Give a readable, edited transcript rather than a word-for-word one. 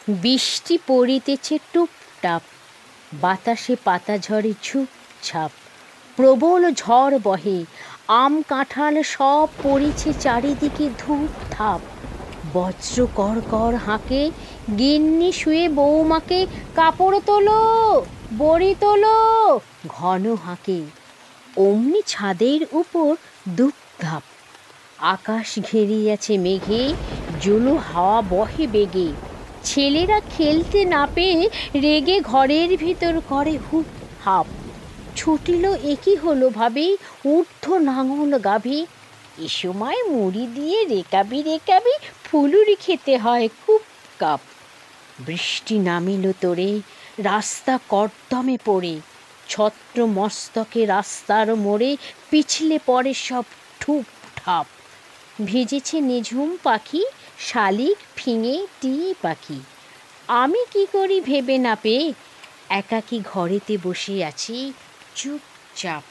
বৃষ্টি পড়িতেছে টুপটাপ, বাতাসে পাতা ঝরে ঝুপঝাপ, প্রবল ঝড় বহে, আম কাঁঠাল সব পড়েছে চারিদিকে ধূপ ধাপ। বজ্র কর কর হাঁকে, গিন্নি শুয়ে বৌমাকে কাপড় তোলো, বড়ি তোলো ঘন হাঁকে। অমনি ছাদের উপর দুপধাপ, আকাশ ঘেরিয়াছে মেঘে, জুলু হাওয়া বহে বেগে। ছেলেরা খেলতে না পেয়ে রেগে ঘরের ভিতর করে হুপ হাপ। ছুটিল একি হলো ভাবে, ঊর্ধ্ব নাঙল গাভী। এ সময় মুড়ি দিয়ে রেকাবি রেকাবি ফুলুরি খেতে হয় খুব কাপ। বৃষ্টি নামিল তোরে, রাস্তা কর্দমে পড়ে, ছত্র মস্তকে রাস্তার মোড়ে পিছলে পড়ে সব ঠুপ ঠাপ। ভিজেছে নিঝুম পাখি, শালিক ফিঙে টিয়ে পাখি। আমি কি করি ভেবে না পেয়ে, একাকী ঘরেতে বসে আছি চুপচাপ।